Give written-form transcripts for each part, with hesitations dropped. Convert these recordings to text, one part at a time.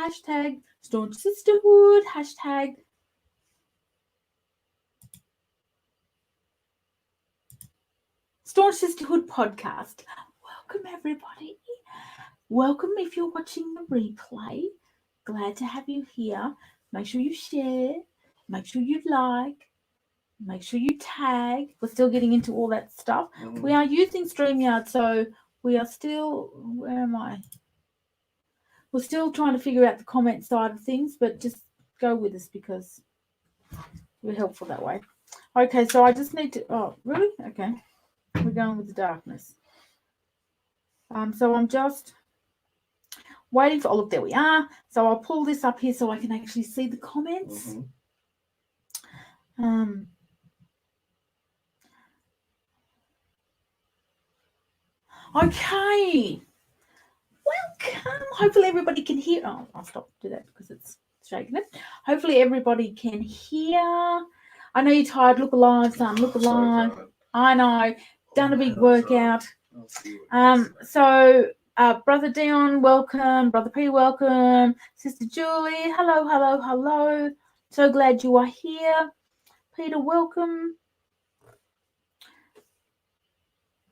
hashtag Staunch Sisterhood, hashtag Staunch Sisterhood podcast. Welcome, everybody. Welcome if you're watching the replay. Glad to have you here. Make sure you share. Make sure you like. Make sure you tag. We're still getting into all that stuff. Mm-hmm. We are using StreamYard, so we are still... Where am I? We're still trying to figure out the comment side of things, but just go with us because we're helpful that way. Okay, so I just need to... Oh, really? Okay. We're going with the darkness. So I'm just waiting for... Oh, look, there we are. So I'll pull this up here so I can actually see the comments. Mm-hmm. Okay. Welcome. Hopefully everybody can hear. Oh, I'll stop do that because it's shaking it. Hopefully everybody can hear. I know you're tired. Look alive, son. Look alive. So I know. Done a big workout. Brother Brother Dion, welcome. Brother P, welcome. Sister Julie, hello, hello, hello. So glad you are here. Peter, welcome.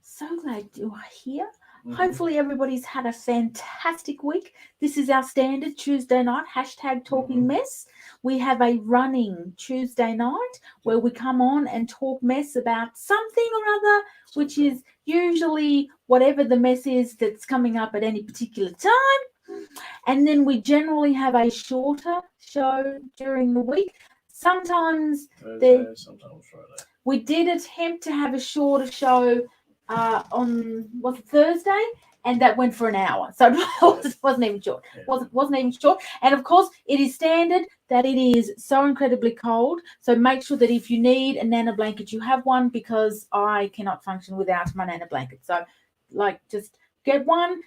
So glad you are here. Mm-hmm. Hopefully everybody's had a fantastic week. This is our standard Tuesday night, hashtag talking mess. We have a running Tuesday night where we come on and talk mess about something or other, which is usually whatever the mess is that's coming up at any particular time. And then we generally have a shorter show during the week. Sometimes Thursday, sometimes Friday. we did attempt to have a shorter show on Thursday, and that went for an hour, so it wasn't even short. Wasn't even short. And of course, it is standard that it is so incredibly cold. So make sure that if you need a Nana blanket, you have one, because I cannot function without my Nana blanket. So, like, just get one.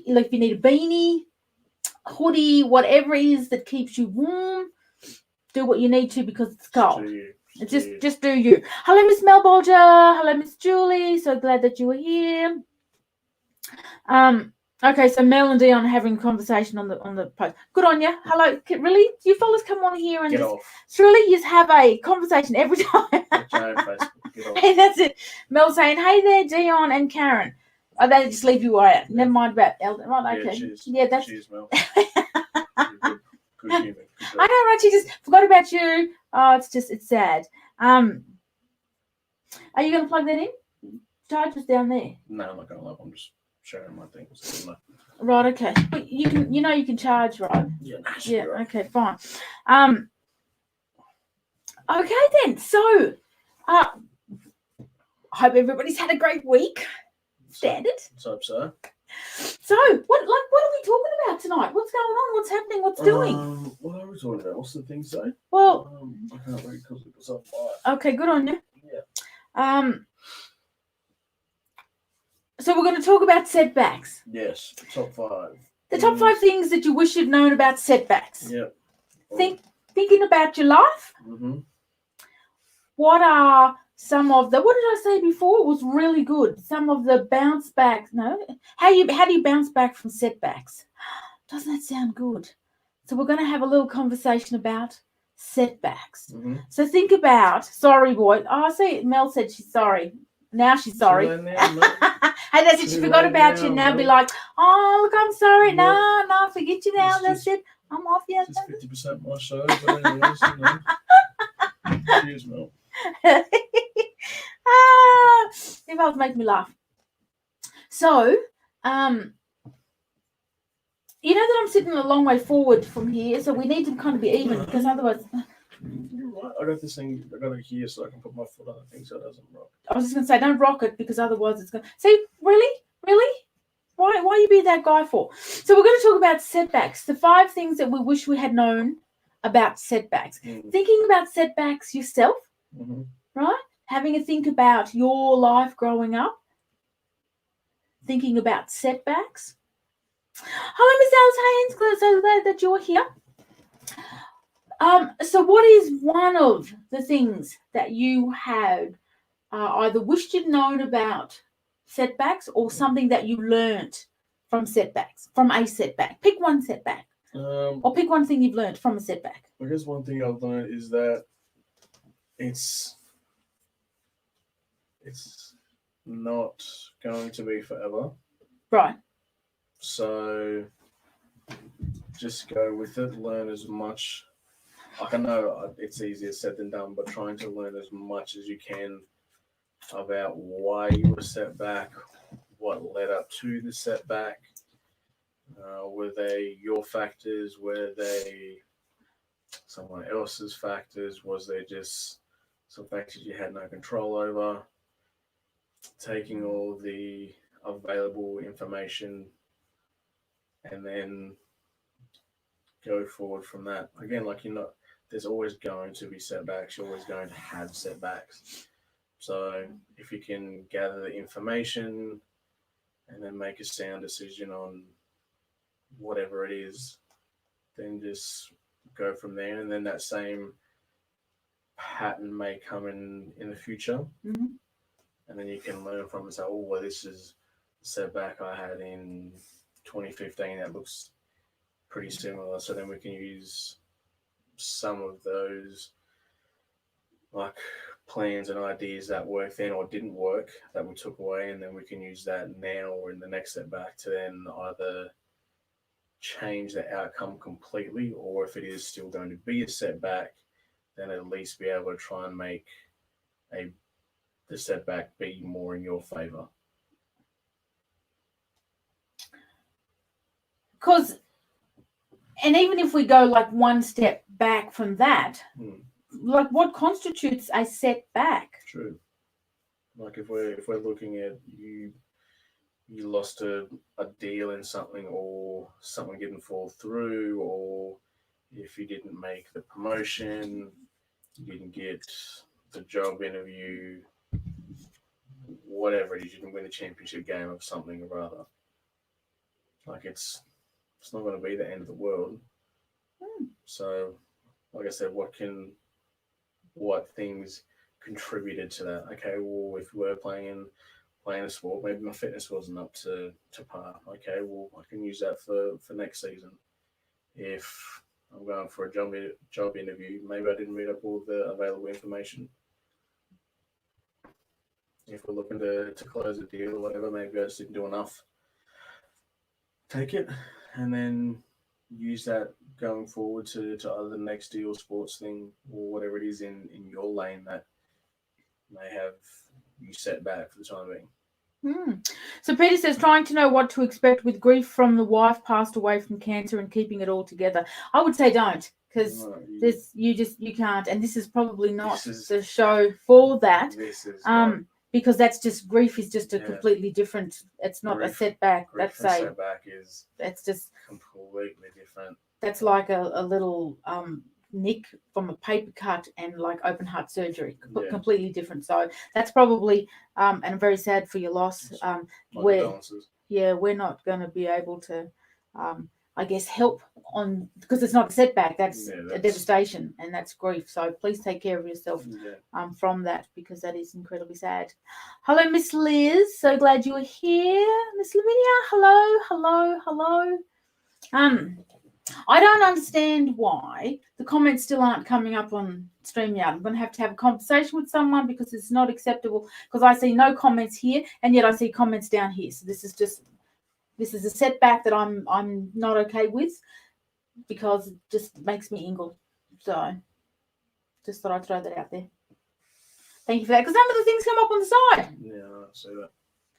Like, if you need a beanie, hoodie, whatever it is that keeps you warm, do what you need to because it's cold. Just do you. Hello, Miss Mel Bolger. Hello, Miss Julie. So glad that you were here. Okay, so Mel and Dion are having a conversation on the post. Good on you. Hello. Really? You fellas come on here and really just have a conversation every time. Hey, that's it. Mel saying, "Hey there, Dion and Karen." Oh, they just leave you where at. Never mind about Elden. Right, okay. Yeah, that's cheers, Mel. Good human. I know, right? She just forgot about you. Oh, it's sad. Are you going to plug that in? Charger's down there. No, I'm not going to. I'm just sharing my things. Right, okay. But you can charge, right? Yeah. Yeah. Right. Okay, fine. Okay then. So, I hope everybody's had a great week. Standard. So. So, what are we talking about tonight? What's going on? What's happening? What's doing? What are we talking about? What's the thing say? Well, I can't read because it was on fire. Okay, good on you. Yeah. So we're going to talk about setbacks. Yes, top 5. The top 5 things that you wish you'd known about setbacks. Yeah. Thinking about your life. Mm-hmm. What are some of the, what did I say before? It was really good. Some of the bounce backs. No, how do you bounce back from setbacks? Doesn't that sound good? So we're going to have a little conversation about setbacks. Mm-hmm. So think about, sorry boy. Oh, I see Mel said she's sorry. Now she's sorry. Hey, that's it. She forgot about you. Now be like, oh, look, I'm sorry. No, forget you now. That's it. I'm off you. It's 50% my show, but anyways, cheers, Mel. It was making me laugh. So, you know that I'm sitting a long way forward from here, so we need to kind of be even, because otherwise... I got this thing, I got it here so I can put my foot on the thing so it doesn't rock. I was just going to say, don't rock it, because otherwise it's going to... See, really? Why you be that guy for? So we're going to talk about setbacks, the 5 things that we wish we had known about setbacks. Mm. Thinking about setbacks yourself, mm-hmm. right? Having a think about your life growing up. Thinking about setbacks. Hello, Miss Alice Haynes. So glad that you're here. So what is one of the things that you had either wished you'd known about setbacks or something that you learnt from setbacks, from a setback? Pick one setback. Or pick one thing you've learned from a setback. I guess one thing I've learned is that it's not going to be forever. Right. So just go with it. Learn as much. Like I know it's easier said than done, but trying to learn as much as you can about why you were set back, what led up to the setback. Were they your factors? Were they someone else's factors? Was there just some factors you had no control over? Taking all the available information and then go forward from that. Again, like there's always going to be setbacks. You're always going to have setbacks. So if you can gather the information and then make a sound decision on whatever it is, then just go from there. And then that same pattern may come in the future. Mm-hmm. And then you can learn from it and say, oh, well, this is a setback I had in 2015 that looks pretty similar. So then we can use some of those like plans and ideas that worked then or didn't work that we took away, and then we can use that now or in the next setback to then either change the outcome completely, or if it is still going to be a setback, then at least be able to try and make the setback be more in your favor. Because, and even if we go like one step back from that, like what constitutes a setback? True. Like if we're looking at you lost a deal in something, or something didn't fall through, or if you didn't make the promotion, you didn't get the job interview, whatever it is, you didn't win the championship game of something or other. Like it's not going to be the end of the world. So, like I said, what things contributed to that? Okay, well, if we're playing a sport, maybe my fitness wasn't up to par. Okay, well, I can use that for next season. If I'm going for a job interview, maybe I didn't read up all the available information. If we're looking to close a deal or whatever, maybe I just didn't do enough. Take it and then use that going forward to either the next deal, sports thing, or whatever it is in your lane that may have you set back for the time being. So Peter says, trying to know what to expect with grief from the wife passed away from cancer and keeping it all together. I would say don't, because you can't, and this is probably not the show for that. Because that's just grief is just a completely different. It's not a setback. Setback is. That's just completely different. That's like a little nick from a paper cut and like open heart surgery, completely different. So that's probably and I'm very sad for your loss. We're not going to be able to, I guess, help on, because it's not a setback. That's a devastation, and that's grief. So please take care of yourself from that, because that is incredibly sad. Hello, Miss Liz. So glad you were here, Miss Lavinia. Hello. I don't understand why the comments still aren't coming up on StreamYard. I'm going to have a conversation with someone, because it's not acceptable, because I see no comments here and yet I see comments down here. So this is a setback that I'm not okay with, because it just makes me ingle. So just thought I'd throw that out there. Thank you for that, because some of the things come up on the side. Yeah, I see that.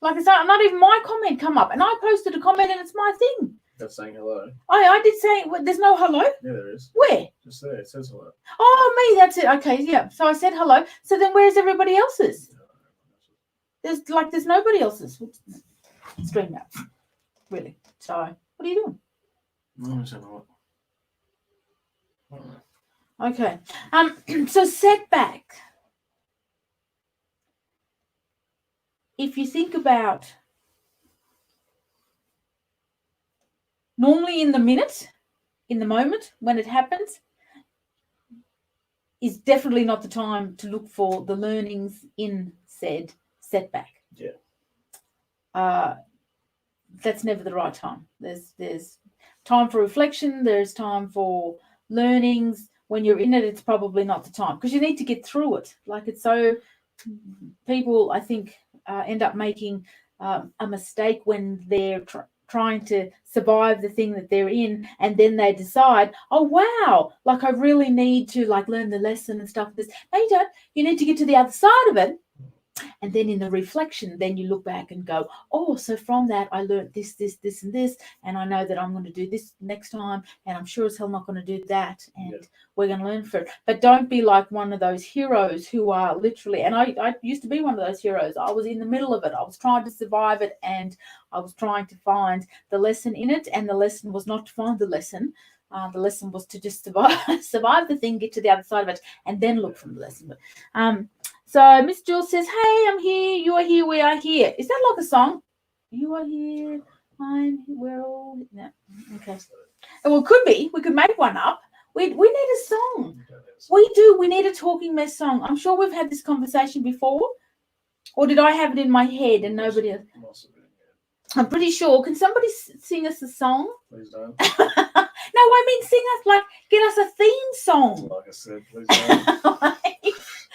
Like it's not even my comment come up, and I posted a comment and it's my thing. That's saying hello. I did say, there's no hello? Yeah, there is. Where? Just there, it says hello. Oh, me, that's it. Okay, yeah. So I said hello. So then where's everybody else's? There's nobody else's. Stream that. Really. So what are you doing? No, I'm saying hello. Okay. So setback. If you think about normally in the moment when it happens, is definitely not the time to look for the learnings in said setback. Yeah. That's never the right time. There's time for reflection. There's time for learnings. When you're in it, it's probably not the time because you need to get through it. Like it's so people, I think, end up making a mistake when they're trying to survive the thing that they're in, and then they decide, oh wow, like I really need to like learn the lesson and stuff. This no, you don't. You need to get to the other side of it. And then in the reflection, then you look back and go, oh, so from that, I learned this, this, this, and this. And I know that I'm going to do this next time. And I'm sure as hell not going to do that. And we're going to learn for it. But don't be like one of those heroes who are literally, and I used to be one of those heroes. I was in the middle of it. I was trying to survive it. And I was trying to find the lesson in it. And the lesson was not to find the lesson. The lesson was to just survive the thing, get to the other side of it, and then look for the lesson. But, so Miss Jules says, hey, I'm here, you are here, we are here. Is that like a song? You are here, I'm here, we're all no. Okay. Well, it could be. We could make one up. We need a song. We do. We need a Talking Mess song. I'm sure we've had this conversation before. Or did I have it in my head and nobody else? I'm pretty sure. Can somebody sing us a song? Please don't. No, I mean sing us, like, get us a theme song. Like I said, please don't.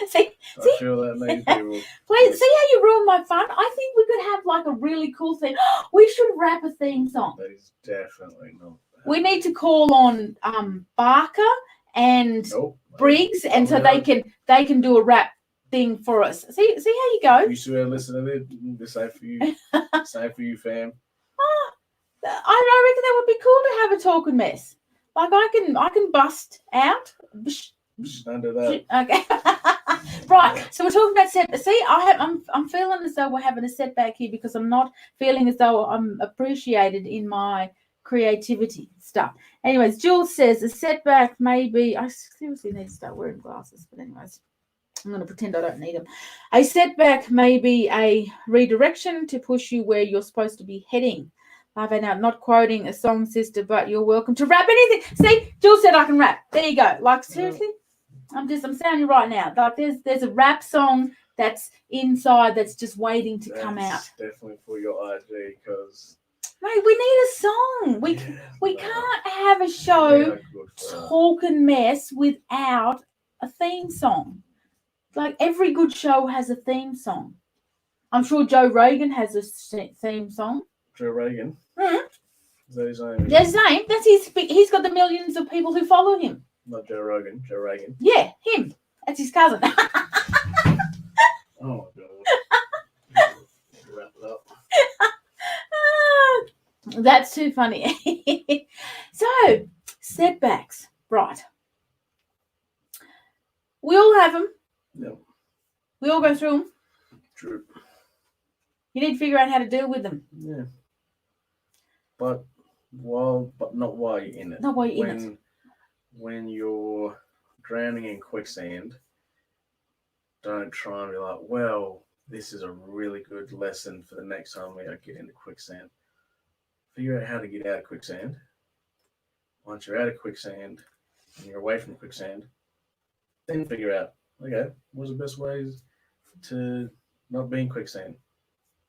See, I feel that many people. Please, see how you ruined my fun? I think we could have like a really cool thing. We should rap a theme song. That is definitely not. We need to call on Barker and Briggs, and so they can do a rap thing for us. See how you go. You should listen to it. This ain't for you. This ain't for you, fam. I reckon that would be cool to have a Talking Mess. Like I can bust out. Don't do that. Okay. Right. So we're talking about setbacks. See, I'm feeling as though we're having a setback here because I'm not feeling as though I'm appreciated in my creativity stuff. Anyways, Jules says a setback may be. I seriously need to start wearing glasses. But anyways, I'm going to pretend I don't need them. A setback may be a redirection to push you where you're supposed to be heading. Laughing out, not quoting a song, sister, but you're welcome to rap anything. See, Jules said I can rap. There you go. Like seriously. I'm saying you right now. Like there's a rap song that's inside that's just waiting to come out. Definitely for your IG because mate, we need a song. We can't have a show Talking Mess without a theme song. Like every good show has a theme song. I'm sure Joe Rogan has a theme song. Joe Rogan. Mm-hmm. Is that his name? That's his name. That's his. He's got the millions of people who follow him. Not Joe Rogan. Joe Rogan. Yeah, him. That's his cousin. Oh my god. Wrap it up. That's too funny. So, setbacks. Right. We all have them. Yep. We all go through them. True. You need to figure out how to deal with them. Yeah. But not while you're in it. Not while you're in it. When you're drowning in quicksand, don't try and be like, well, this is a really good lesson for the next time we get into quicksand. Figure out how to get out of quicksand. Once you're out of quicksand and you're away from quicksand, then figure out, okay, what's the best ways to not be in quicksand,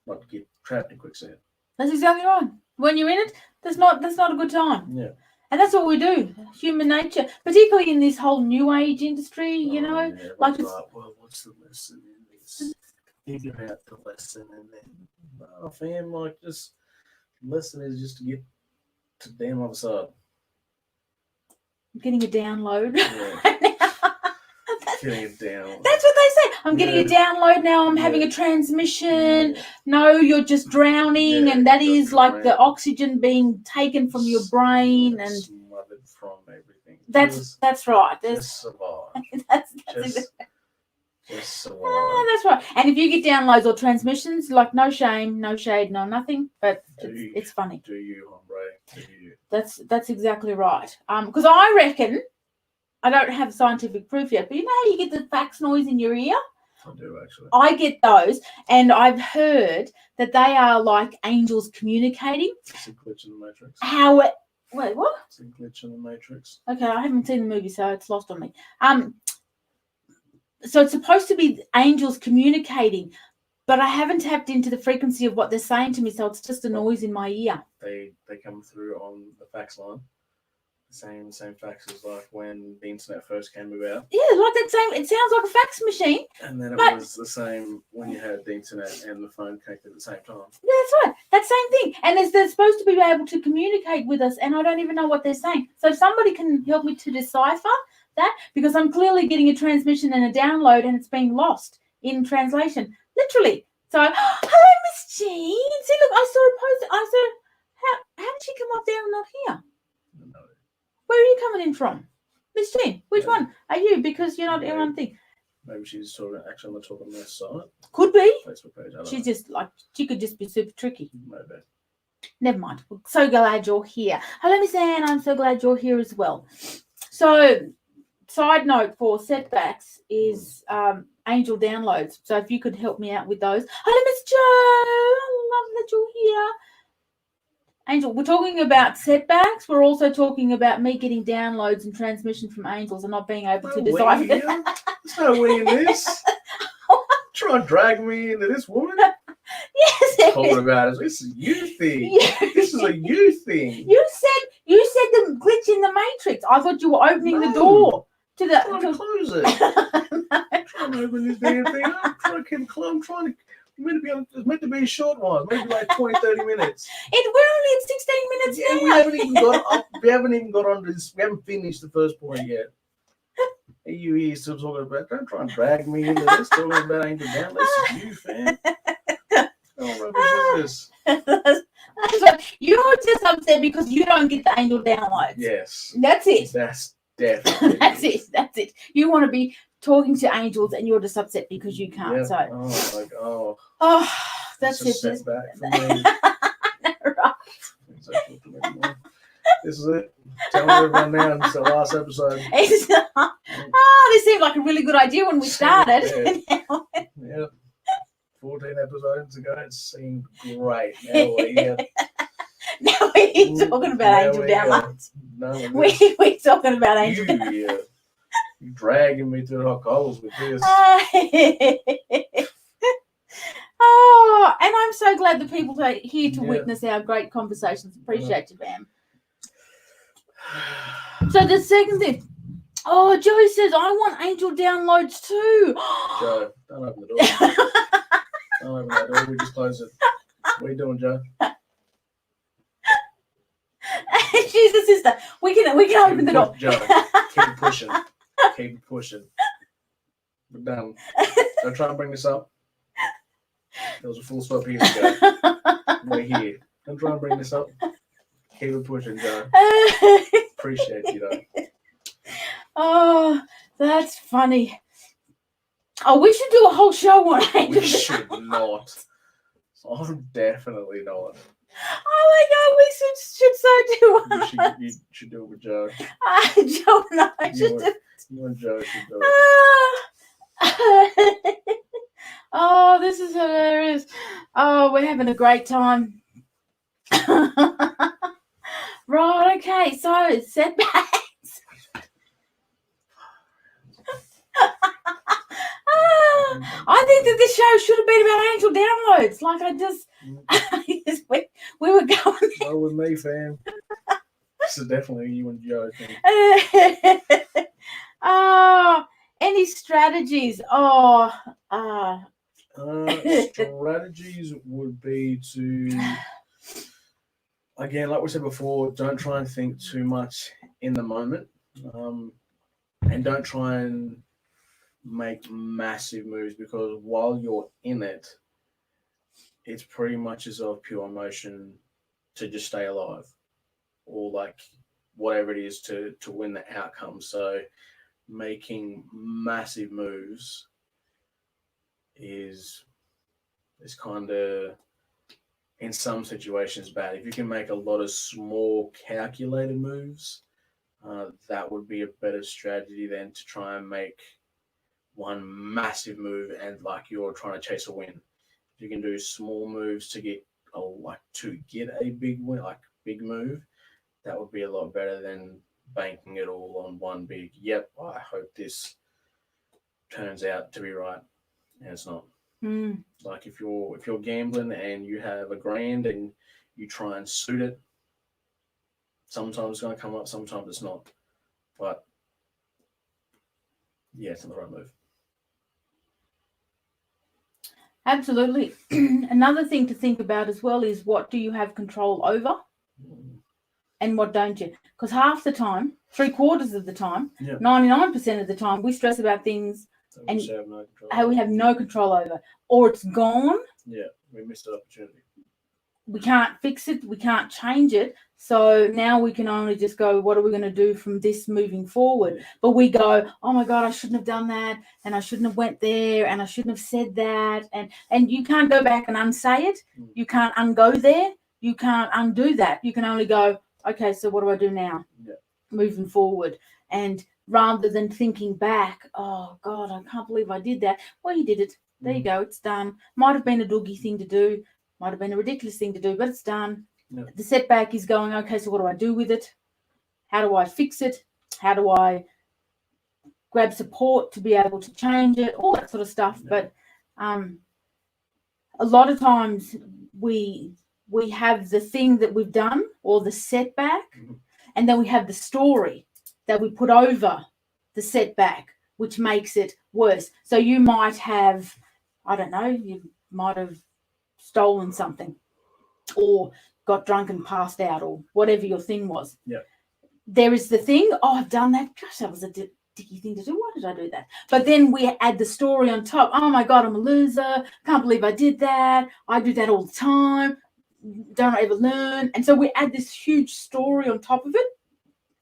not get trapped in quicksand. That's exactly right. When you're in it, that's not a good time. Yeah. And that's what we do. Human nature, particularly in this whole new age industry, you know, yeah, like it's well, what's the lesson in this? Figure out the lesson, and then, oh, fam, like, just lesson is just to get to the damn other side. Getting a download. Yeah. Getting a download. That's what they say. I'm getting a download now. I'm having a transmission. Yeah. No, you're just drowning, and that is like the oxygen being taken from your brain and smothered from everything. That's right. Just survive. Just survive. That's right. And if you get downloads or transmissions, like no shame, no shade, no nothing, but it's funny. Do you, hombre? Do you? That's exactly right. Because I reckon, I don't have scientific proof yet, but you know how you get the fax noise in your ear? I do, actually. I get those, and I've heard that they are like angels communicating. It's a glitch in the Matrix. Wait, what? It's a glitch in the Matrix. Okay, I haven't seen the movie, so it's lost on me. So it's supposed to be angels communicating, but I haven't tapped into the frequency of what they're saying to me, so it's just a noise in my ear. They come through on the fax line. Same fax as like when the internet first came about. Yeah, like that same. It sounds like a fax machine. And then it was the same when you had the internet and the phone connected at the same time. Yeah, that's right. That same thing. And they're supposed to be able to communicate with us, and I don't even know what they're saying. So if somebody can help me to decipher that, because I'm clearly getting a transmission and a download, and it's being lost in translation, literally. So, hello, Miss Jean. See, look, I saw a post. I said, how did she come up there and not here? No. Where are you coming in from? Miss Jean, which one are you? Because you're not in one thing. Maybe she's actually not talking on their site. Could be. Facebook page. She's just like, she could just be super tricky. Maybe. Never mind. We're so glad you're here. Hello, Miss Anne. I'm so glad you're here as well. So, side note for setbacks is angel downloads. So if you could help me out with those. Hello, Miss Jo. I love that you're here. Angel, we're talking about setbacks. We're also talking about me getting downloads and transmission from angels and not being able to decipher them. There's no way in this. Try and drag me into this woman. Yes. Talking about it. This is you thing. Yeah. This is a you thing. You said the glitch in the matrix. I thought you were opening the door to the. I'm trying to close it. I'm trying to open this damn thing up. I'm trying to. It's meant to be a short one, maybe like 20, 30 minutes. We're only at 16 minutes now. We haven't even got on this. We haven't finished the first point yet. Are you here still talking about? Don't try and drag me into this. Talking about Angel Down. This is you, fam. How rubbish is this? You're just upset because you don't get the angel downloads. Yes. That's it. That's definitely. That's it. You want to be talking to angels and you're just upset because you can't. Yep. So. Oh, that's it. Setback for me. Right. This is it. Tell everyone now. It's the last episode. This seemed like a really good idea when we started. Yeah. 14 episodes ago, it seemed great. Now we're here. Now we're talking about angel downloads. We're talking about angel downloads. You're dragging me through the hot coals with this. Oh, and I'm so glad that people are here to witness our great conversations. Appreciate you, Bam. So the second thing, Joe says, I want angel downloads too. Joe, don't open the door. Don't open that door. We just close it. What are you doing, Joe? She's the sister. We can open the door. Joe, keep pushing. Keep pushing. We're done. Don't try and bring this up. There was a full stop years ago. We're here. Don't try and bring this up. Keep it pushing, Joe. Appreciate you, though. Oh, that's funny. Oh, we should do a whole show on angel. We should not. I'm definitely not. Oh my God, we should so do one. You should do it with Joe. Joe and I should do. You and Joe should do it. Oh, this is hilarious. Oh, we're having a great time. Right, okay, so setbacks. I think that this show should have been about angel downloads. Like we were going. Well, with me, fam. This is definitely you and Joe thing. Any strategies? Strategies would be to, again, like we said before, don't try and think too much in the moment, and don't try and make massive moves, because while you're in it, it's pretty much as of pure emotion to just stay alive, or like whatever it is to win the outcome. So making massive moves is kind of, in some situations, bad. If you can make a lot of small calculated moves, that would be a better strategy than to try and make one massive move and like you're trying to chase a win. If you can do small moves to get a big win, like big move, that would be a lot better than banking it all on one big, I hope this turns out to be right. And it's not. Mm. Like if you're gambling and you have a grand and you try and suit it, sometimes it's going to come up, sometimes it's not. But yeah, it's not the right move. Absolutely. Another thing to think about as well is what do you have control over and what don't you? Because half the time, 3/4 of the time, 99% of the time, we stress about things and how we have no control over, or it's gone. Yeah, we missed an opportunity. We can't fix it. We can't change it. So now we can only just go, what are we going to do from this moving forward? But we go, oh my God, I shouldn't have done that. And I shouldn't have went there. And I shouldn't have said that. And you can't go back and unsay it. You can't ungo there. You can't undo that. You can only go, okay, so what do I do now? Moving forward. And rather than thinking back, oh God, I can't believe I did that. Well, you did it. There you go. It's done. Might have been a doogie thing to do. Might have been a ridiculous thing to do, but it's done. The setback is going, okay, so what do I do with it? How do I fix it? How do I grab support to be able to change it? All that sort of stuff. But a lot of times we have the thing that we've done or the setback, and then we have the story that we put over the setback, which makes it worse. So you might have, I don't know, you might have stolen something or got drunk and passed out or whatever your thing was. There is the thing, oh, I've done that. Gosh, that was a dicky thing to do. Why did I do that? But then we add the story on top. Oh my God, I'm a loser. Can't believe I did that. I do that all the time. Don't ever learn. And so we add this huge story on top of it,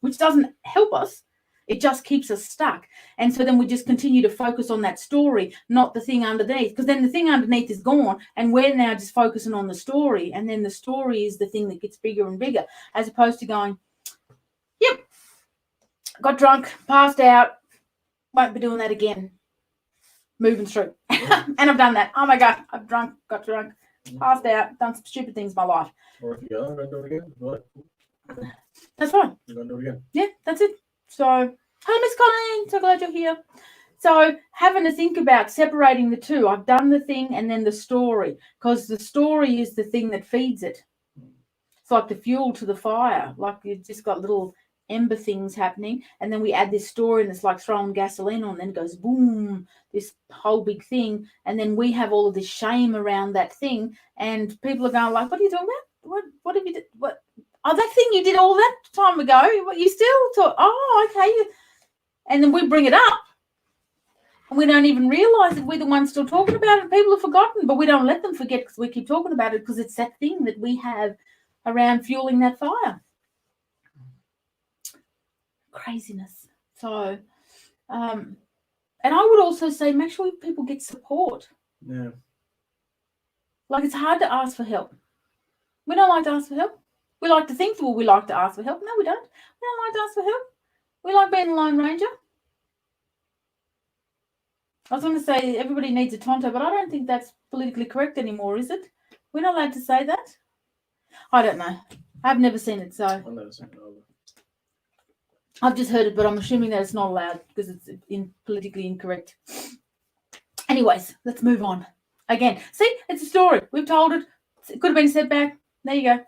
which doesn't help us. It just keeps us stuck. And so then we just continue to focus on that story, not the thing underneath, because then the thing underneath is gone. And we're now just focusing on the story. And then the story is the thing that gets bigger and bigger, as opposed to going, yep, got drunk, passed out, won't be doing that again. Moving through. And I've done that. Oh my God, I've got drunk, passed out, done some stupid things in my life. Or if you go, I'm going to do it again. Right. That's fine. You're going to do it again. Yeah, that's it. So, hello, Miss Colleen. So glad you're here. So, having to think about separating the two. I've done the thing and then the story, because the story is the thing that feeds it. It's like the fuel to the fire. Like you've just got little ember things happening, and then we add this story, and it's like throwing gasoline on, and then it goes boom, this whole big thing, and then we have all of this shame around that thing, and people are going like, "What are you talking about? What have you did? What? Oh, that thing you did all that time ago. What you still talk? Oh, okay." And then we bring it up, and we don't even realize that we're the ones still talking about it. People have forgotten, but we don't let them forget because we keep talking about it because it's that thing that we have around fueling that fire. Craziness. So, and I would also say make sure people get support. Yeah. Like it's hard to ask for help. We don't like to ask for help. We like to think, well, we like to ask for help. No, we don't. We don't like to ask for help. We like being a lone ranger. I was going to say everybody needs a Tonto, but I don't think that's politically correct anymore, is it? We're not allowed to say that. I don't know. I've never seen it, so. I've never seen it either. I've just heard it, but I'm assuming that it's not allowed because it's politically incorrect. Anyways, let's move on. Again, see, it's a story. We've told it. It could have been a setback. There you go.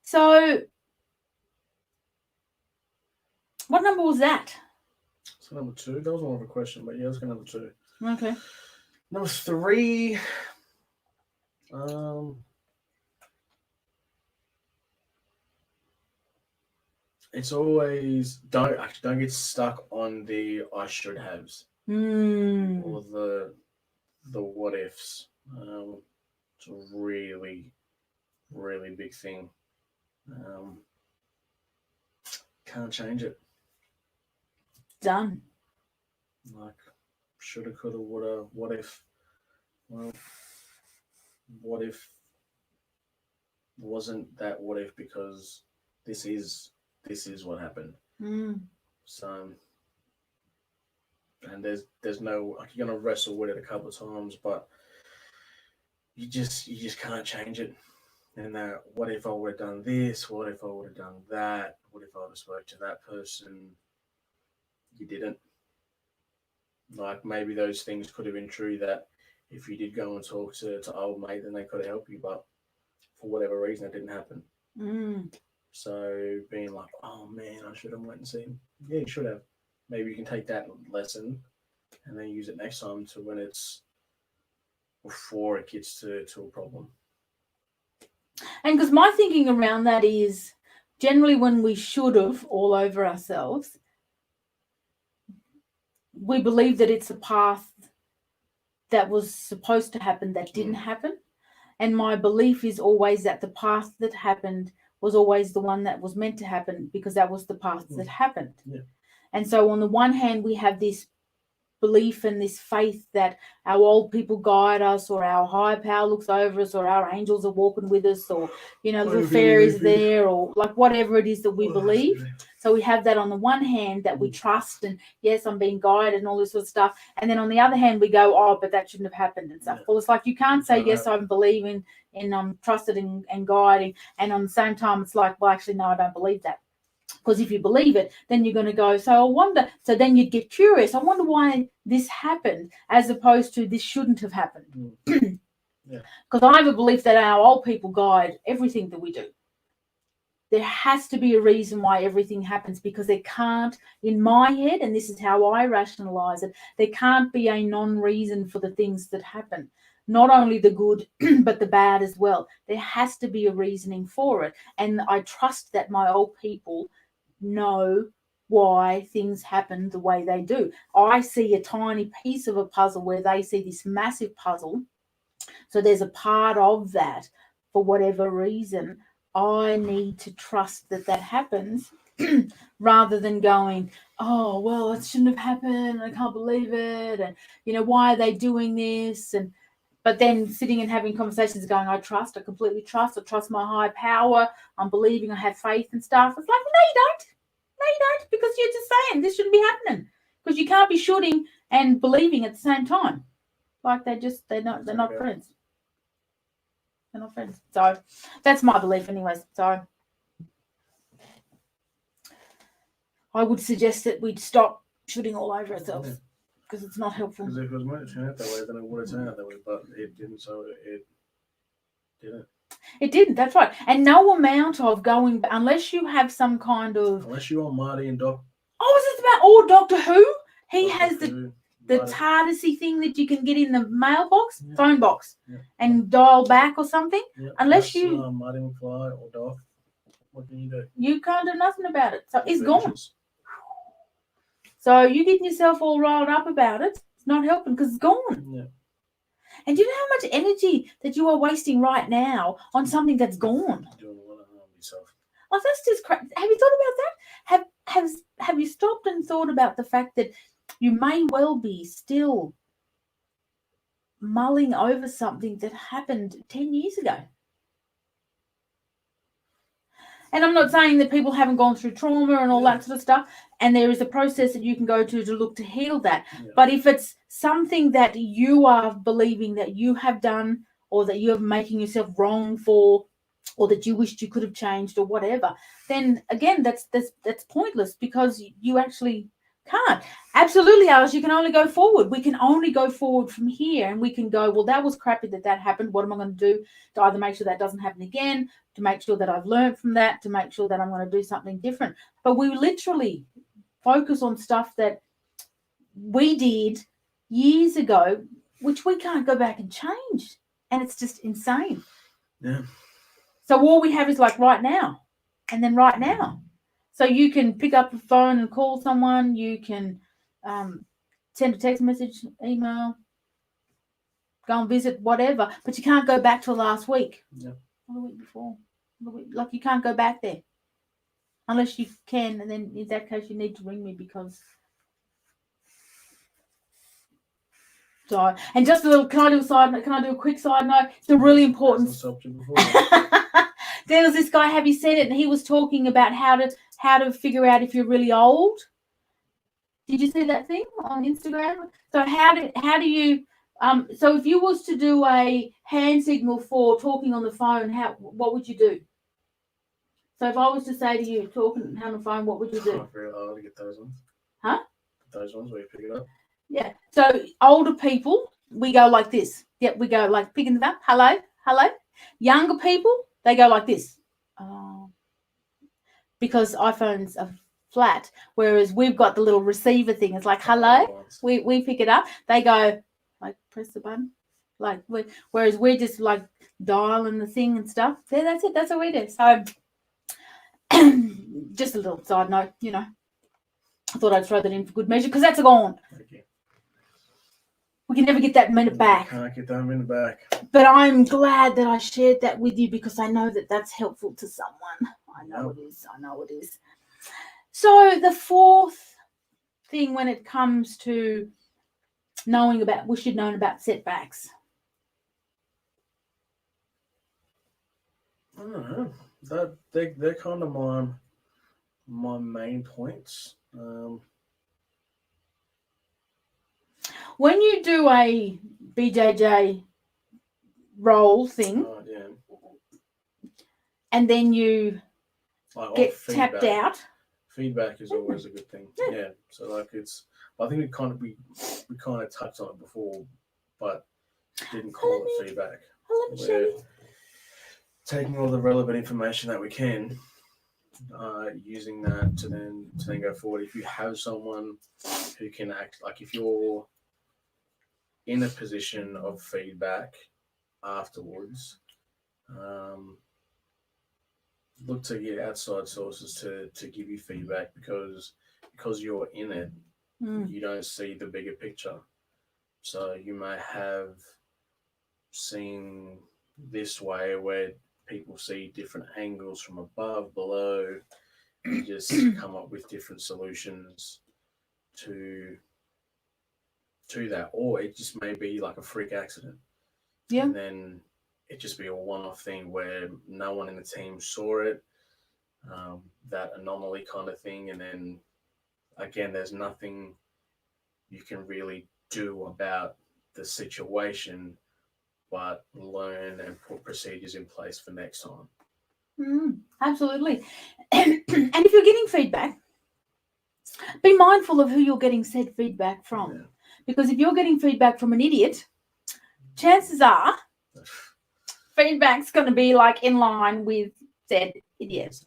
So, what number was that? So number 2. That was more of a question, but yeah, let's go number 2. Okay. Number 3. It's always don't get stuck on the I should haves or the what ifs. It's a really, really big thing. Can't change it. Done. Like shoulda, coulda, woulda. What if? Well, what if wasn't that what if because this is what happened. So, and there's no like you're gonna wrestle with it a couple of times, but you just can't change it. And that what if I would have done this? What if I would have done that? What if I would have spoke to that person? You didn't. Like maybe those things could have been true that if you did go and talk to old mate, then they could have helped you, but for whatever reason, it didn't happen. So being like, oh man, I should have went and seen. Yeah, you should have. Maybe you can take that lesson and then use it next time to when it's before it gets to a problem. And because my thinking around that is generally when we should have all over ourselves, we believe that it's a path that was supposed to happen that didn't happen. And my belief is always that the path that happened was always the one that was meant to happen because that was the path that happened. Yeah. And so on the one hand, we have this belief and this faith that our old people guide us, or our higher power looks over us, or our angels are walking with us, or little fairies there, or like whatever it is that we believe. So we have that on the one hand that we trust, and yes, I'm being guided and all this sort of stuff. And then on the other hand, we go, oh, but that shouldn't have happened and stuff. Well, it's like you can't say yes, I'm believing and I'm trusted and guiding, and on the same time it's like, well, actually no, I don't believe that. Because if you believe it, then you're going to go, so I wonder, so then you'd get curious. I wonder why this happened, as opposed to this shouldn't have happened. Because I have a belief that our old people guide everything that we do. There has to be a reason why everything happens, because there can't, in my head, and this is how I rationalize it, there can't be a non-reason for the things that happen. Not only the good, but the bad as well. There has to be a reasoning for it. And I trust that my old people know why things happen the way they do. I see a tiny piece of a puzzle where they see this massive puzzle. So there's a part of that, for whatever reason, I need to trust that happens rather than going, oh, well, it shouldn't have happened. I can't believe it. And, why are they doing this? But then sitting and having conversations going, I completely trust. I trust my higher power. I'm believing, I have faith and stuff. It's like, no, you don't. No, you don't, because you're just saying this shouldn't be happening. Because you can't be shooting and believing at the same time. Like they're not friends. They're not friends. So that's my belief anyways. So I would suggest that we'd stop shooting all over ourselves. Because it's not helpful. Because if it was meant to turn out that way, then it would have turned out that way, but it didn't, so it didn't. It didn't, that's right. And no amount of going, unless you have some kind of... Unless you're on Marty and Doc. Oh, is this about Doctor Who? He Doctor has Who, the TARDIS-y thing that you can get in the mailbox, Yeah. phone box, Yeah. and dial back or something. Yeah. Unless That's, you... Marty McFly or Doc, what can you do? You can't do nothing about it. So it's Adventures. gone. So you getting yourself all riled up about it, it's not helping because it's gone. Yeah. And do you know how much energy that you are wasting right now on something that's gone? You're doing a lot of harm to yourself. Like, that's just crazy. Have you thought about that? Have you stopped and thought about the fact that you may well be still mulling over something that happened 10 years ago? And I'm not saying that people haven't gone through trauma and all that sort of stuff, and there is a process that you can go to look to heal that. Yeah. But if it's something that you are believing that you have done, or that you're making yourself wrong for, or that you wished you could have changed or whatever, then again, that's pointless, because you actually can't. Absolutely, Alice, you can only go forward. We can only go forward from here, and we can go, well, that was crappy that happened. What am I going to do to either make sure that doesn't happen again, to make sure that I've learned from that, to make sure that I'm going to do something different? But we literally focus on stuff that we did years ago, which we can't go back and change. And it's just insane. Yeah. So all we have is like right now, and then right now. So you can pick up the phone and call someone. You can send a text message, email, go and visit, whatever. But you can't go back to last week. Yeah. Or the week before. Like, you can't go back there. Unless you can, and then in that case you need to ring me, because... So, and just a little, can I do a quick side note? It's a really important... There was this guy, have you seen it? And he was talking about how to figure out if you're really old. Did you see that thing on Instagram? So how do you so if you was to do a hand signal for talking on the phone, what would you do? So if I was to say to you, talking on the phone, what would you do? I feel hard to get those ones. Huh? Those ones where you pick it up. Yeah. So older people we go like this. Yep, we go like picking it up. Hello, hello. Younger people, they go like this. Oh, because iPhones are flat, whereas we've got the little receiver thing. It's like hello. We pick it up. They go like press the button, like whereas we're just like dialing the thing and stuff. Yeah, that's it. That's what we do. So just a little side note, I thought I'd throw that in for good measure because that's gone. Okay. We can never get that minute back. Can't get that minute back. But I'm glad that I shared that with you because I know that that's helpful to someone. I know it is. I know it is. So the fourth thing when it comes to we should know about setbacks. I don't know. They're kind of my main points. When you do a BJJ roll thing, and then you get tapped out. Feedback is always a good thing. Yeah. So like I think we kind of touched on it before, but didn't call it feedback. We're taking all the relevant information that we can, using that to then go forward. If you have someone who can act, like if you're in a position of feedback afterwards, look to get outside sources to give you feedback because you're in it, you don't see the bigger picture. So you may have seen this way where people see different angles from above, below, and just come up with different solutions to that, or it just may be like a freak accident. Yeah. And then it just be a one-off thing where no one in the team saw it, that anomaly kind of thing. And then again, there's nothing you can really do about the situation, but learn and put procedures in place for next time. Absolutely. And if you're getting feedback, be mindful of who you're getting said feedback from. Yeah. Because if you're getting feedback from an idiot, chances are feedback's going to be like in line with said idiot.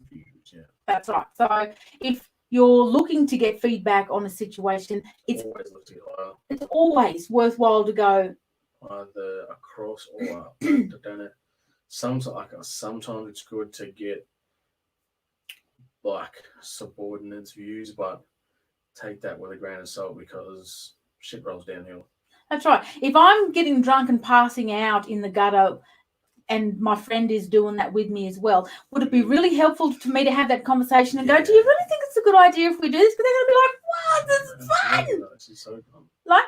Yeah. That's right. So if you're looking to get feedback on a situation, it's always worthwhile to go either across or up. Sometimes it's good to get like subordinates' views, but take that with a grain of salt because shit rolls downhill. That's right. If I'm getting drunk and passing out in the gutter and my friend is doing that with me as well, would it be really helpful to me to have that conversation and go, do you really think it's a good idea if we do this? Because they're going to be like, wow, this is fun. This is so fun. Like,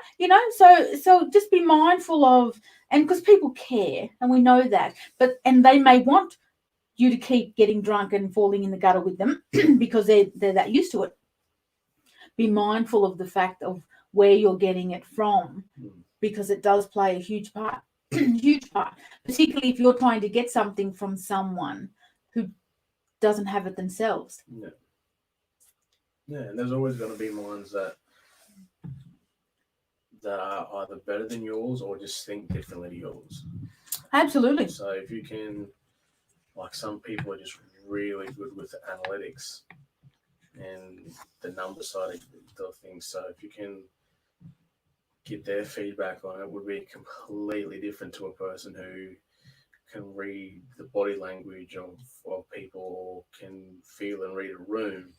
so just be mindful of, and because people care and we know that, and they may want you to keep getting drunk and falling in the gutter with them because they're that used to it. Be mindful of the fact of where you're getting it from because it does play a huge part. Huge part, particularly if you're trying to get something from someone who doesn't have it themselves. Yeah, and there's always going to be minds that are either better than yours or just think differently to yours. Absolutely. So if you can, like some people are just really good with analytics and the number side of the things. So if you can get their feedback on it, would be completely different to a person who can read the body language of people or can feel and read a room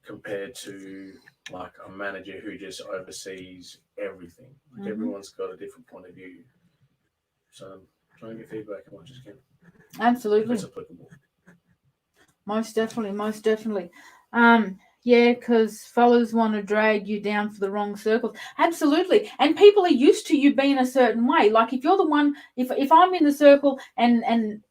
compared to like a manager who just oversees everything. Like everyone's got a different point of view. So try and get feedback as much as you can. Absolutely. If it's applicable. Most definitely. Yeah, because fellas want to drag you down for the wrong circles. Absolutely. And people are used to you being a certain way. Like if you're the one, if I'm in the circle and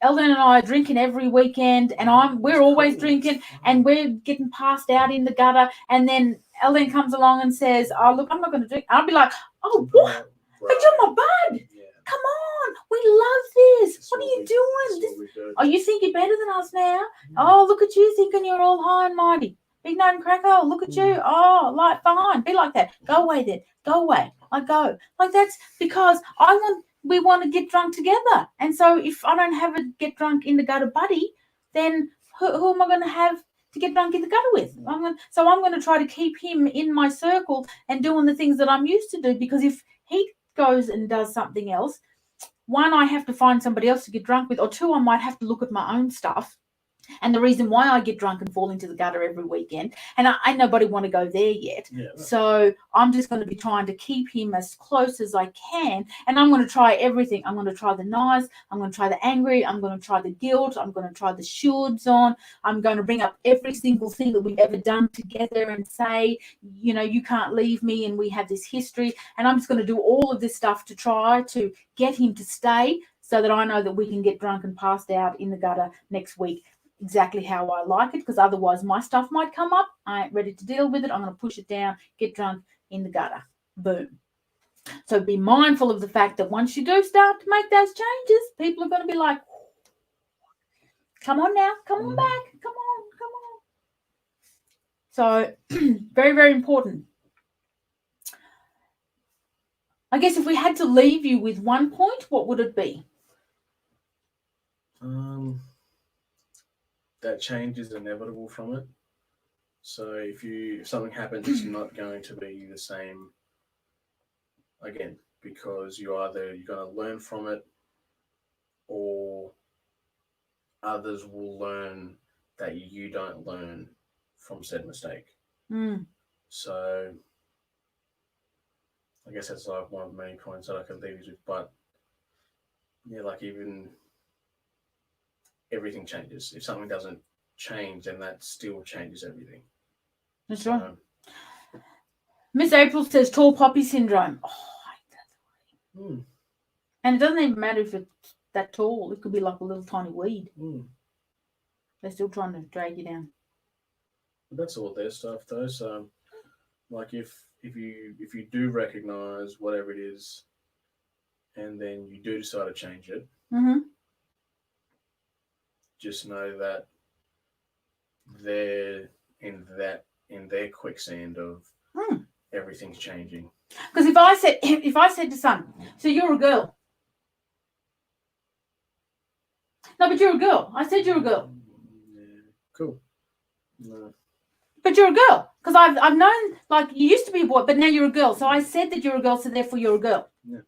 Eldon and I are drinking every weekend and we're always drinking and we're getting passed out in the gutter and then Eldon comes along and says, oh, look, I'm not going to drink. I'll be like, oh, what? But you're my bud. Yeah. Come on. We love this. What are you doing? Oh, you think you're better than us now? Oh, look at you thinking you're all high and mighty. Big nut and cracker, look at you. Oh, fine. Be like that. Go away then. Go away. I go. Like, that's because we want to get drunk together. And so if I don't have a get drunk in the gutter buddy, then who am I going to have to get drunk in the gutter with? So I'm going to try to keep him in my circle and doing the things that I'm used to do, because if he goes and does something else, one, I have to find somebody else to get drunk with, or two, I might have to look at my own stuff. And the reason why I get drunk and fall into the gutter every weekend, and I nobody want to go there yet. Yeah, so I'm just going to be trying to keep him as close as I can. And I'm going to try everything. I'm going to try the nice. I'm going to try the angry. I'm going to try the guilt. I'm going to try the shoulds on. I'm going to bring up every single thing that we've ever done together and say, you can't leave me, and we have this history. And I'm just going to do all of this stuff to try to get him to stay, so that I know that we can get drunk and passed out in the gutter next week exactly how I like it, because otherwise my stuff might come up. I ain't ready to deal with it. I'm going to push it down, get drunk in the gutter. Boom. So be mindful of the fact that once you do start to make those changes, people are going to be like, come on now, come on back, come on. So very, very important. I guess if we had to leave you with one point, what would it be? That change is inevitable from it. So if something happens, it's not going to be the same again, because you're going to learn from it, or others will learn that you don't learn from said mistake. So I guess that's like one of the many points that I could leave you with. But yeah, like, even everything changes. If something doesn't change, then that still changes everything. That's right. Miss April says tall poppy syndrome. Oh, I hate that. And it doesn't even matter if it's that tall. It could be like a little tiny weed. They're still trying to drag you down. But that's all their stuff, though. So, like, if you do recognize whatever it is, and then you do decide to change it, just know that they're in their quicksand of everything's changing. Because if I said to son, so you're a girl. No, but you're a girl. I said you're a girl. Yeah, cool. No. But you're a girl. Because I've known, like, you used to be a boy, but now you're a girl. So I said that you're a girl, so therefore you're a girl. Yeah.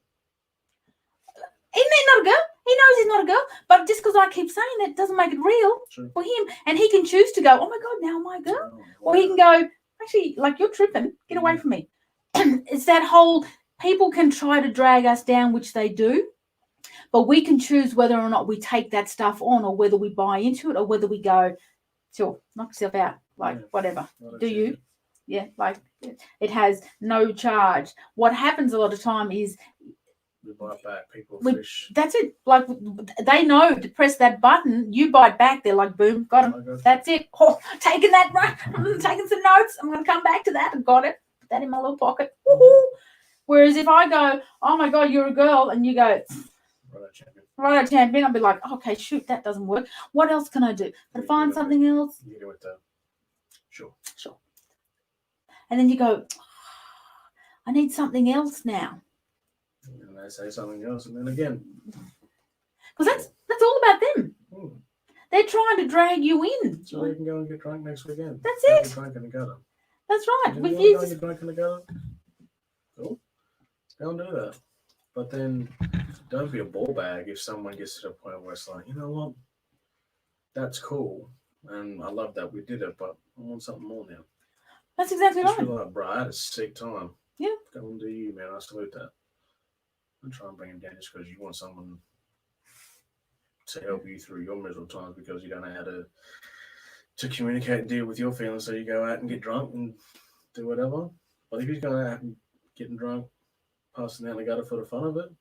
Isn't he not a girl? He knows he's not a girl. But just because I keep saying it doesn't make it real for him. And he can choose to go, oh my God, now am I a girl? Oh, wow. Or he can go, actually, like, you're tripping. Get away from me. It's that whole, people can try to drag us down, which they do. But we can choose whether or not we take that stuff on, or whether we buy into it, or whether we go, sure, knock yourself out. Like, whatever. Do you? Yeah, like, it has no charge. What happens a lot of time is we bite back, people fish. That's it. Like, they know to press that button, you bite back, they're like, boom, got him. That's it. Oh, taking that, right? Taking some notes. I'm going to come back to that. I got it. Put that in my little pocket. Woohoo! Whereas if I go, oh my God, you're a girl, and you go, right, champion, I'll be like, okay, shoot, that doesn't work. What else can I do? Can I find something else? You do it though. Sure. And then you go, I need something else now. And they say something else, and then again. Because that's all about them. They're trying to drag you in. So you can go and get drunk next weekend. That's it. Get drunk in the gutter. That's right. If you want to get drunk in the gutter, cool. Go and do that. But then don't be a ball bag if someone gets to the point where it's like, you know what? That's cool. And I love that we did it, but I want something more now. That's exactly right. Just like, bro, I had a sick time. Yeah. Go and do you, man. I salute that. I'm trying to bring him down just because you want someone to help you through your miserable times, because you don't know how to communicate and deal with your feelings, so you go out and get drunk and do whatever. But if he's going out and getting drunk, passing out the gutter for the fun of it,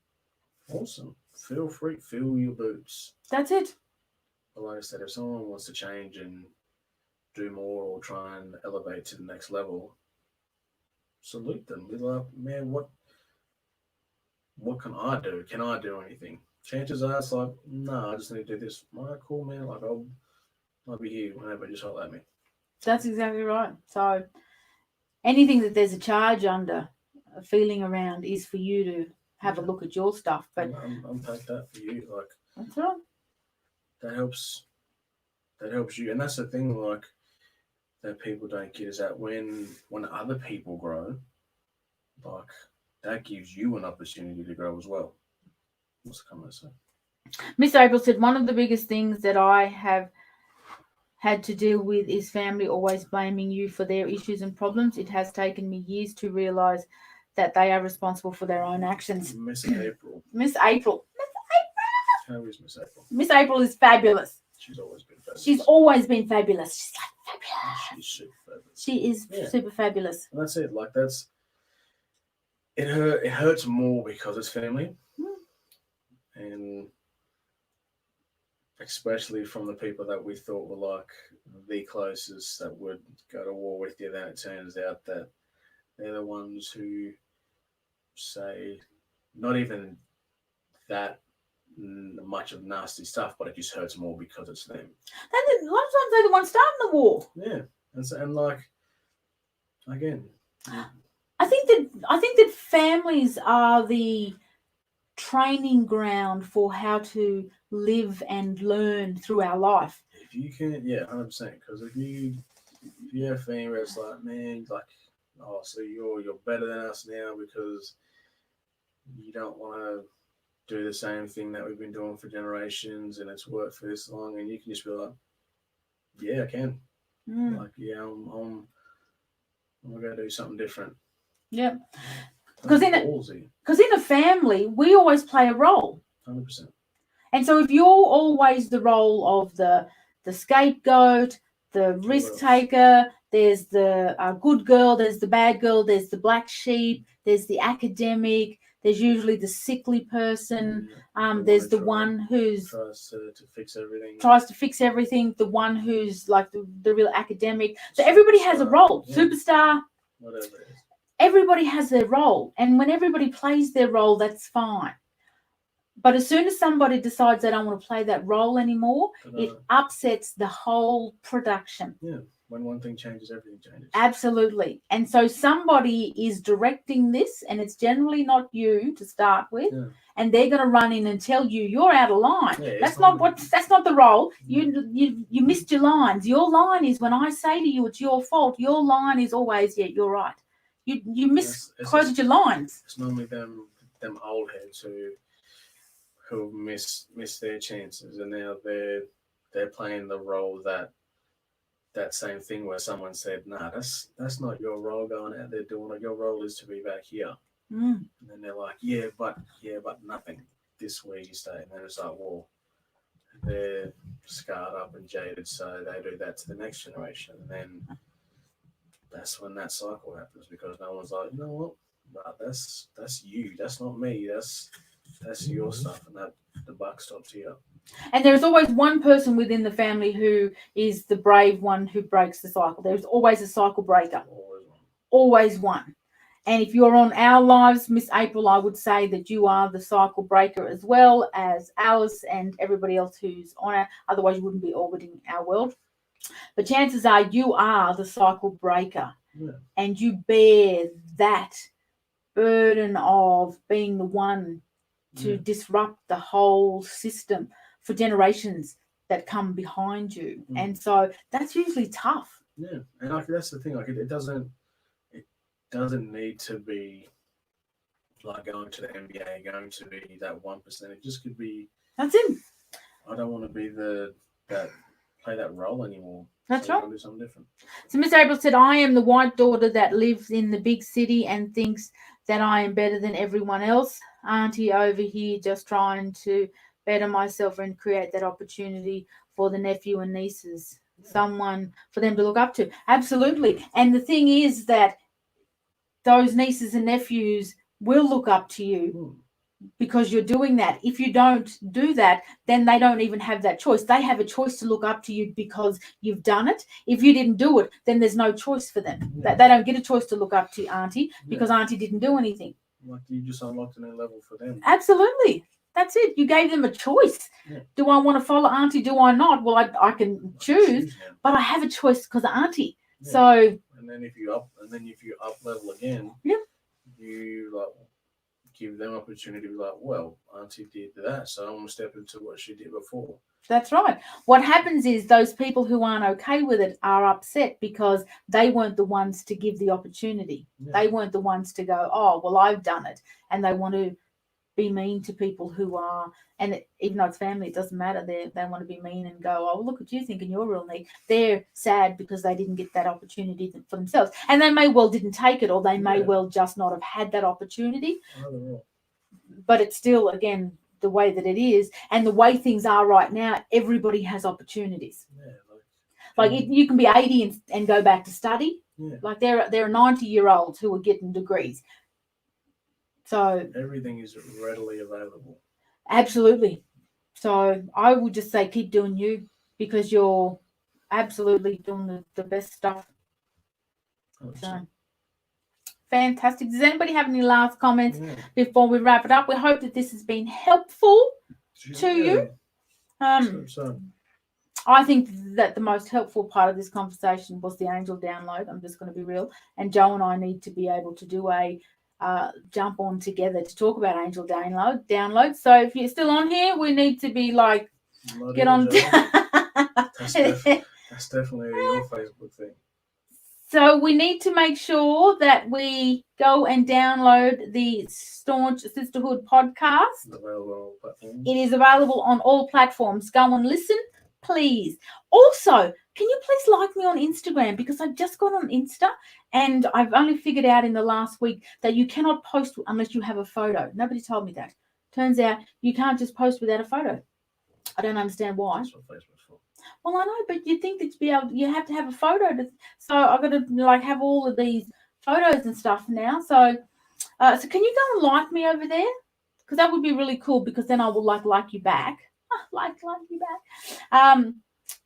awesome. Feel free, fill your boots. That's it. But like I said, if someone wants to change and do more or try and elevate to the next level, salute them. Be like, man, what can I do? Can I do anything? Chances are it's like, no, I just need to do this. All right, cool, man. Like, I'll be here whenever, just holler at me. That's exactly right. So anything that there's a charge under, feeling around is for you to have a look at your stuff. But unpack that for you, like that's right. that helps you, and that's the thing, like that people don't get is that when other people grow, like that gives you an opportunity to grow as well. What's the comment say? Miss April said, one of the biggest things that I have had to deal with is family always blaming you for their issues and problems. It has taken me years to realise that they are responsible for their own actions. Miss April. Miss April. How is Miss April? Miss April is fabulous. She's always been fabulous. She's always been fabulous. She's like fabulous. She's super fabulous. She is super fabulous. And that's it. Like it hurts more because it's family. And especially from the people that we thought were like the closest that would go to war with you, then it turns out that they're the ones who say not even that much of nasty stuff, but it just hurts more because it's them. A lot of times they're the ones starting the war. Yeah, and like again, I think that families are the training ground for how to live and learn through our life. If you can, 100%. Because if you have a family where it's like, man, like, oh, so you're better than us now because you don't want to do the same thing that we've been doing for generations and it's worked for this long, and you can just be like, yeah, I can. Like, yeah, I'm gonna do something different. Yeah. Because in a family, we always play a role. 100%. And so if you're always the role of the scapegoat, the risk taker, there's the good girl, there's the bad girl, there's the black sheep, there's the academic, there's usually the sickly person, there's the one who's tries to fix everything, the one who's like the real academic. So everybody has a role, superstar, whatever it is. Everybody has their role, and when everybody plays their role, that's fine. But as soon as somebody decides they don't want to play that role anymore, it upsets the whole production. Yeah, when one thing changes, everything changes. Absolutely. And so somebody is directing this, and it's generally not you to start with, and they're going to run in and tell you you're out of line. Yeah, that's not the role. You missed your lines. Your line is when I say to you it's your fault. Your line is always, yeah, you're right. You misquoted your lines. It's normally them old heads who miss their chances, and now they're playing the role that same thing where someone said, nah, that's not your role going out there doing it. Your role is to be back here. And then they're like, yeah, but nothing. This way you stay. And then it's like, well, they're scarred up and jaded, so they do that to the next generation. And then that's when that cycle happens, because no one's like, you know what? But that's you. That's not me. That's your stuff, and that the buck stops here. And there's always one person within the family who is the brave one who breaks the cycle. There's always a cycle breaker. Always one. And if you're on our lives, Miss April, I would say that you are the cycle breaker as well as Alice and everybody else who's on it. Otherwise, you wouldn't be orbiting our world. But chances are you are the cycle breaker, and you bear that burden of being the one to disrupt the whole system for generations that come behind you. And so that's usually tough. Yeah, and that's the thing. Like it doesn't need to be like going to the NBA, going to be that 1%. It just could be. That's it. I don't want to be play that role anymore. That's right. Do something different. So Miss April said, I am the white daughter that lives in the big city and thinks that I am better than everyone else. Auntie over here just trying to better myself and create that opportunity for the nephew and nieces. Someone for them to look up to. Absolutely. And the thing is that those nieces and nephews will look up to you. Because you're doing that. If you don't do that, then they don't even have that choice. They have a choice to look up to you because you've done it. If you didn't do it, then there's no choice for them. They don't get a choice to look up to Auntie because Auntie didn't do anything. Like you just unlocked a new level for them. Absolutely. That's it. You gave them a choice. Yeah. Do I want to follow Auntie? Do I not? Well, I can choose, but I have a choice because of Auntie. Yeah. So. And then if you up level again. Yeah. you like give them opportunity to be like, well, Auntie did that, so I'm gonna step into what she did before. That's right. What happens is those people who aren't okay with it are upset because they weren't the ones to give the opportunity. Yeah. They weren't the ones to go, oh, well, I've done it. And they want to be mean to people who are, and even though it's family, it doesn't matter. They want to be mean and go, oh, look at you thinking you're real neat. They're sad because they didn't get that opportunity for themselves. And they may well didn't take it, or they may well just not have had that opportunity. But it's still, again, the way that it is and the way things are right now, everybody has opportunities. Yeah, like you can be 80 and go back to study. Yeah. Like there are 90-year-olds who are getting degrees. So everything is readily available. Absolutely. So I would just say keep doing you, because you're absolutely doing the best stuff. So fantastic. Does anybody have any last comments before we wrap it up? We hope that this has been helpful to you. I think that the most helpful part of this conversation was the angel download. I'm just going to be real. And Joe and I need to be able to do a jump on together to talk about angel download. So if you're still on here, we need to be like, get on. That's definitely your Facebook thing. So we need to make sure that we go and download the Staunch Sisterhood podcast. It is available on all platforms. Go and listen, please. Also, can you please like me on Instagram? Because I've just got on Insta and I've only figured out in the last week that you cannot post unless you have a photo. Nobody told me that. Turns out you can't just post without a photo. I don't understand why. That's what Facebook's for. Well, I know, but you think that you have to have a photo. So I've got to have all of these photos and stuff now. So can you go and like me over there? Because that would be really cool. Because then I will like you back. like you back.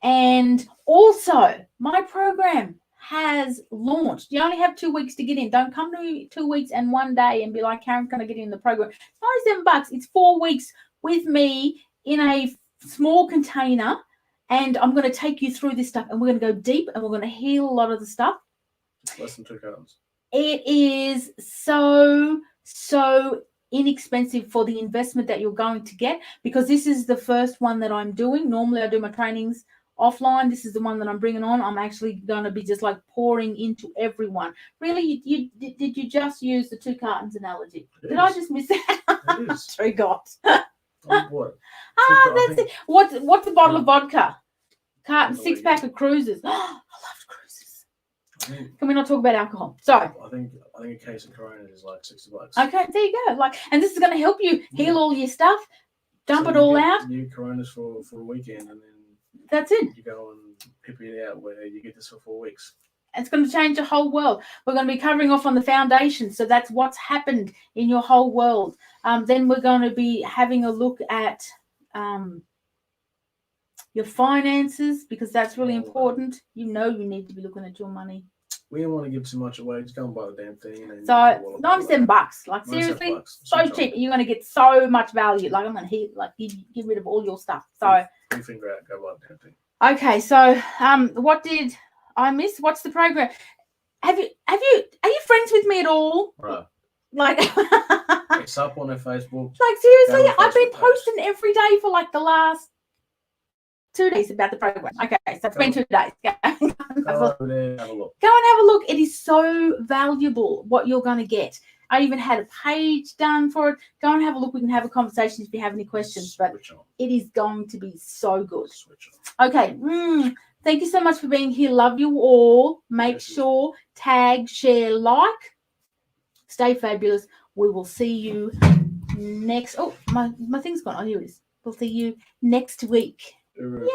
And also my program has launched. You only have 2 weeks to get in. Don't come to me 2 weeks and 1 day and be like, Karen, can I get in the program? It's $97. It's 4 weeks with me in a small container. And I'm going to take you through this stuff, and we're going to go deep, and we're going to heal a lot of the stuff. It's less than 2 cartons. It is so inexpensive for the investment that you're going to get, because this is the first one that I'm doing. Normally, I do my trainings offline. This is the one that I'm bringing on. I'm actually going to be just like pouring into everyone. Really, did you just use the 2 cartons analogy? Did I just miss that? It is. True God. What? That's it. What's a bottle of vodka? Carton 6-pack of cruisers. I loved cruisers. Can we not talk about alcohol? Sorry. I think a case of Corona is like $60. Okay, there you go. And this is going to help you heal all your stuff, dump it all out. New Coronas for a weekend, and then that's it. You go and pip it out where you get this for 4 weeks. It's going to change your whole world. We're going to be covering off on the foundation. So that's what's happened in your whole world. Then we're going to be having a look at your finances, because that's really important. You need to be looking at your money. We don't want to give too much away. Just go and buy the damn thing. And so $97. Like seriously, so cheap. You're going to get so much value. Like I'm going to get rid of all your stuff. So you figure out, go buy the damn thing. Okay, so what did I miss? What's the program? Are you friends with me at all? Right. Like it's up on her Facebook. Like seriously, I've been posting every day for like the last 2 days about the program. Okay, so it's been 2 days. Go over there, have a look. Go and have a look. It is so valuable what you're going to get. I even had a page done for it. Go and have a look. We can have a conversation if you have any questions. But it is going to be so good. Okay. Thank you so much for being here. Love you all. Make sure, tag, share, like. Stay fabulous. We will see you next. Oh, my thing's gone. Oh, here it is. We'll see you next week. Yay!